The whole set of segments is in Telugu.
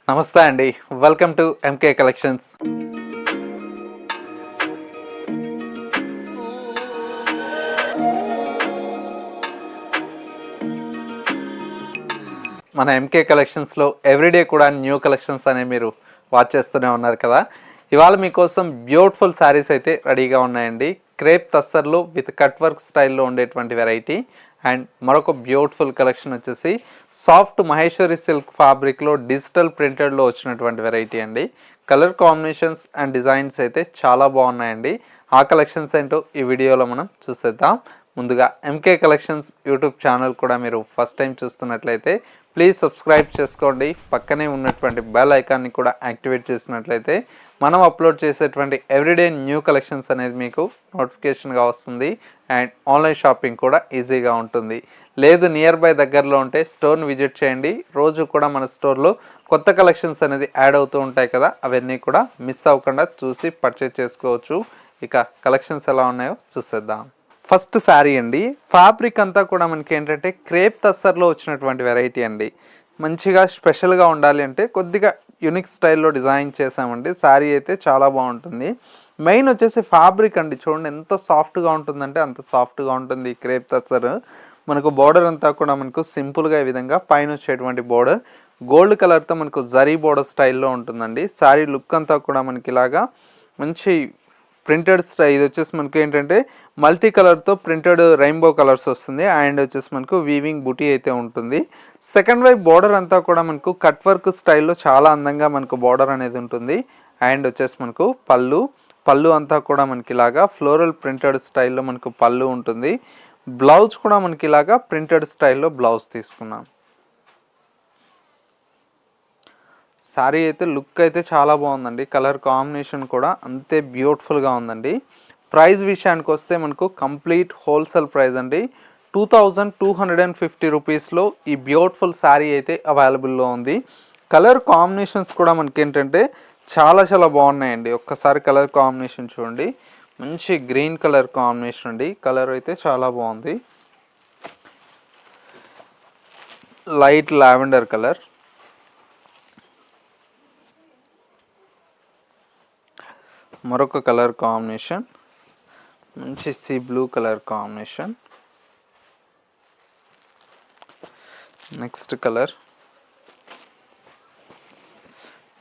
నమస్తే అండి, వెల్కమ్ టు ఎంకే కలెక్షన్స్. మన ఎంకే కలెక్షన్స్లో ఎవ్రీడే కూడా న్యూ కలెక్షన్స్ అనేవి మీరు వాచ్ చేస్తూనే ఉన్నారు కదా. ఇవాళ మీకోసం బ్యూటిఫుల్ శారీస్ అయితే రెడీగా ఉన్నాయండి. క్రేప్ తస్సర్లో విత్ కట్ వర్క్ స్టైల్లో ఉండేటువంటి వెరైటీ. అండ్ మరొక బ్యూటిఫుల్ కలెక్షన్ వచ్చేసి సాఫ్ట్ మహేశ్వరి సిల్క్ ఫ్యాబ్రిక్లో డిజిటల్ ప్రింటెడ్లో వచ్చినటువంటి వెరైటీ అండి. కలర్ కాంబినేషన్స్ అండ్ డిజైన్స్ అయితే చాలా బాగున్నాయండి. ఆ కలెక్షన్స్ ఏంటో ఈ వీడియోలో మనం చూసేద్దాం. ముందుగా ఎంకే కలెక్షన్స్ యూట్యూబ్ ఛానల్ కూడా మీరు ఫస్ట్ టైం చూస్తున్నట్లయితే ప్లీజ్ సబ్స్క్రైబ్ చేసుకోండి. పక్కనే ఉన్నటువంటి బెల్ ఐకాన్ని కూడా యాక్టివేట్ చేసినట్లయితే మనం అప్లోడ్ చేసేటువంటి ఎవ్రీడే న్యూ కలెక్షన్స్ అనేది మీకు నోటిఫికేషన్గా వస్తుంది. అండ్ ఆన్లైన్ షాపింగ్ కూడా ఈజీగా ఉంటుంది. లేదు నియర్ బై దగ్గరలో ఉంటే స్టోర్ని విజిట్ చేయండి. రోజు కూడా మన స్టోర్లో కొత్త కలెక్షన్స్ అనేది యాడ్ అవుతూ ఉంటాయి కదా, అవన్నీ కూడా మిస్ అవ్వకుండా చూసి పర్చేజ్ చేసుకోవచ్చు. ఇక కలెక్షన్స్ ఎలా ఉన్నాయో చూసేద్దాం. ఫస్ట్ శారీ అండి. ఫ్యాబ్రిక్ అంతా కూడా మనకి ఏంటంటే క్రేప్ తస్సర్లో వచ్చినటువంటి వెరైటీ అండి. మంచిగా స్పెషల్గా ఉండాలి అంటే కొద్దిగా యూనిక్ స్టైల్లో డిజైన్ చేసామండి. శారీ అయితే చాలా బాగుంటుంది. మెయిన్ వచ్చేసి ఫ్యాబ్రిక్ అండి, చూడండి ఎంత సాఫ్ట్గా ఉంటుందంటే అంత సాఫ్ట్గా ఉంటుంది ఈ క్రేప్ తస్సర్. మనకు బోర్డర్ అంతా కూడా మనకు సింపుల్గా ఈ విధంగా పైన వచ్చేటువంటి బోర్డర్ గోల్డ్ కలర్తో మనకు జరీ బోర్డర్ స్టైల్లో ఉంటుందండి. శారీ లుక్ అంతా కూడా మనకి ఇలాగా మంచి ప్రింటెడ్ ఇది వచ్చేసి మనకు ఏంటంటే మల్టీ కలర్తో ప్రింటెడ్ రెయిన్బో కలర్స్ వస్తుంది. అండ్ వచ్చేసి మనకు వీవింగ్ బుటీ అయితే ఉంటుంది. సెకండ్ వైపు బోర్డర్ అంతా కూడా మనకు కట్ వర్క్ స్టైల్లో చాలా అందంగా మనకు బోర్డర్ అనేది ఉంటుంది. అండ్ వచ్చేసి మనకు పళ్ళు అంతా కూడా మనకి ఇలాగా ఫ్లోరల్ ప్రింటెడ్ స్టైల్లో మనకు పళ్ళు ఉంటుంది. బ్లౌజ్ కూడా మనకి ఇలాగా ప్రింటెడ్ స్టైల్లో బ్లౌజ్ తీసుకున్నాం. శారీ అయితే లుక్ అయితే చాలా బాగుందండి. కలర్ కాంబినేషన్ కూడా అంతే బ్యూటిఫుల్గా ఉందండి. ప్రైస్ విషయానికి వస్తే మనకు కంప్లీట్ హోల్సేల్ ప్రైస్ అండి. 2250 రూపీస్లో ఈ బ్యూటిఫుల్ శారీ అయితే అవైలబుల్లో ఉంది. కలర్ కాంబినేషన్స్ కూడా మనకి ఏంటంటే చాలా చాలా బాగున్నాయండి. ఒక్కసారి కలర్ కాంబినేషన్ చూడండి, మంచి గ్రీన్ కలర్ కాంబినేషన్ అండి. కలర్ అయితే చాలా బాగుంది. లైట్ లావెండర్ కలర్, మరొక కలర్ కాంబినేషన్ మంచి sea blue colour combination. Next colour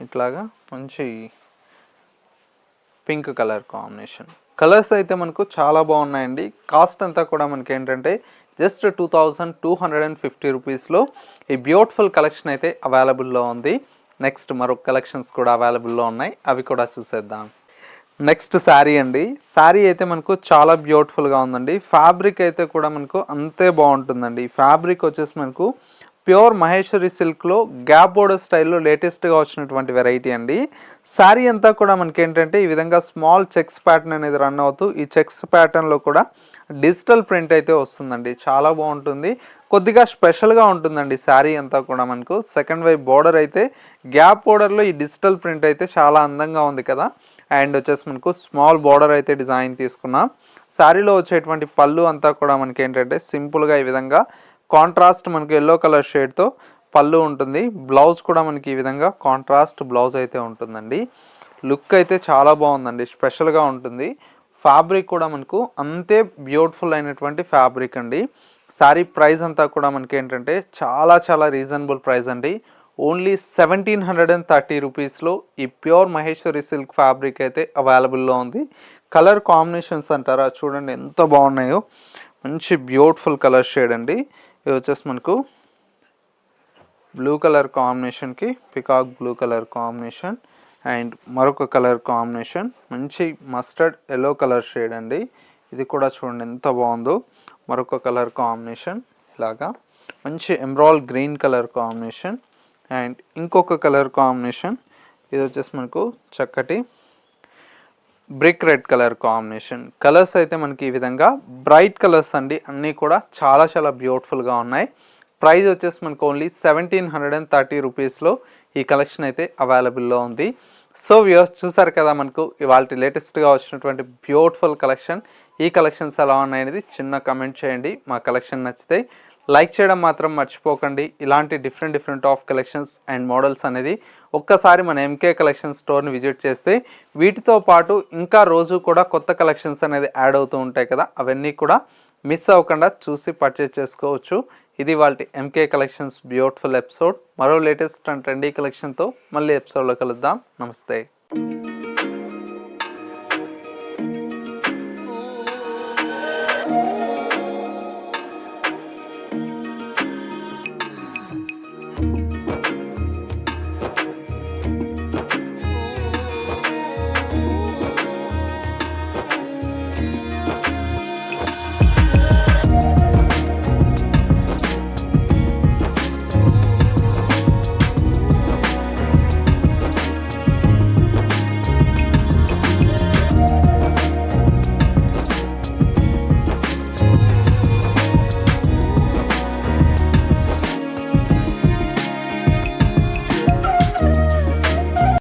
ఇట్లాగా మంచి పింక్ కలర్ కాంబినేషన్. కలర్స్ అయితే మనకు చాలా బాగున్నాయండి. కాస్ట్ అంతా కూడా మనకి ఏంటంటే జస్ట్ 2250 రూపీస్లో ఈ బ్యూటిఫుల్ కలెక్షన్ అయితే అవైలబుల్లో ఉంది. నెక్స్ట్ మరొక కలెక్షన్స్ కూడా అవైలబుల్లో ఉన్నాయి, అవి కూడా చూసేద్దాం. నెక్స్ట్ శారీ అండి. శారీ అయితే మనకు చాలా బ్యూటిఫుల్గా ఉందండి. ఫ్యాబ్రిక్ అయితే కూడా మనకు అంతే బాగుంటుందండి. ఫ్యాబ్రిక్ వచ్చేసి మనకు ప్యూర్ మహేశ్వరి సిల్క్లో గ్యాప్ బోర్డర్ స్టైల్లో లేటెస్ట్గా వచ్చినటువంటి వెరైటీ అండి. శారీ అంతా కూడా మనకి ఏంటంటే ఈ విధంగా స్మాల్ చెక్స్ ప్యాటర్న్ అనేది రన్ అవుతూ ఈ చెక్స్ ప్యాటర్న్లో కూడా డిజిటల్ ప్రింట్ అయితే వస్తుందండి. చాలా బాగుంటుంది, కొద్దిగా స్పెషల్గా ఉంటుందండి శారీ అంతా కూడా. మనకు సెకండ్ వైపు బోర్డర్ అయితే గ్యాప్ బోర్డర్లో ఈ డిజిటల్ ప్రింట్ అయితే చాలా అందంగా ఉంది కదా. అండ్ వచ్చేసి మనకు స్మాల్ బోర్డర్ అయితే డిజైన్ తీసుకున్నాం. శారీలో వచ్చేటువంటి పళ్ళు అంతా కూడా మనకి ఏంటంటే సింపుల్గా ఈ విధంగా కాంట్రాస్ట్ మనకి ఎల్లో కలర్ షేడ్తో పళ్ళు ఉంటుంది. బ్లౌజ్ కూడా మనకి ఈ విధంగా కాంట్రాస్ట్ బ్లౌజ్ అయితే ఉంటుందండి. లుక్ అయితే చాలా బాగుందండి, స్పెషల్గా ఉంటుంది. ఫ్యాబ్రిక్ కూడా మనకు అంతే బ్యూటిఫుల్ అయినటువంటి ఫ్యాబ్రిక్ అండి. శారీ ప్రైస్ అంతా కూడా మనకి ఏంటంటే చాలా చాలా రీజనబుల్ ప్రైస్ అండి. ఓన్లీ 1730 రూపీస్లో ఈ ప్యూర్ మహేశ్వరి సిల్క్ ఫ్యాబ్రిక్ అయితే అవైలబుల్లో ఉంది. కలర్ కాంబినేషన్స్ అంటారా, చూడండి ఎంత బాగున్నాయో. మంచి బ్యూటిఫుల్ కలర్ షేడ్ అండి. ఇది వచ్చేసి మనకు బ్లూ కలర్ కాంబినేషన్కి peacock blue colour combination. And మరొక కలర్ కాంబినేషన్ మంచి మస్టర్డ్ ఎల్లో కలర్ షేడ్ అండి. ఇది కూడా చూడండి ఎంత బాగుందో. మరొక కలర్ కాంబినేషన్ ఇలాగా మంచి emerald green colour combination. And ఇంకొక కలర్ కాంబినేషన్ ఇది వచ్చేసి మనకు చక్కటి brick red colour combination. Colours అయితే మనకి ఈ విధంగా బ్రైట్ కలర్స్ అండి, అన్నీ కూడా చాలా చాలా బ్యూటిఫుల్గా ఉన్నాయి. ప్రైస్ వచ్చేసి మనకు ఓన్లీ 1730 రూపీస్లో ఈ కలెక్షన్ అయితే అవైలబుల్లో ఉంది. సో వ్యూవర్స్ చూసారు కదా, మనకు ఇవాళ లేటెస్ట్గా వచ్చినటువంటి బ్యూటిఫుల్ కలెక్షన్. ఈ కలెక్షన్స్ ఎలా ఉన్నాయనేది చిన్న కమెంట్ చేయండి. మా కలెక్షన్ నచ్చితే లైక్ చేయడం మాత్రం మర్చిపోకండి. ఇలాంటి different of collections and models అనేది ఒక్కసారి మన ఎంకే కలెక్షన్ స్టోర్ని విజిట్ చేస్తే వీటితో పాటు ఇంకా రోజు కూడా కొత్త కలెక్షన్స్ అనేది యాడ్ అవుతూ ఉంటాయి కదా, అవన్నీ కూడా మిస్ అవ్వకుండా చూసి పర్చేస్ చేసుకోవచ్చు. ఇది వాళ్ళ ఎంకే కలెక్షన్స్ బ్యూటిఫుల్ ఎపిసోడ్. మరో లేటెస్ట్ అండ్ ట్రెండీ కలెక్షన్తో మళ్ళీ ఎపిసోడ్లో కలుద్దాం. నమస్తే.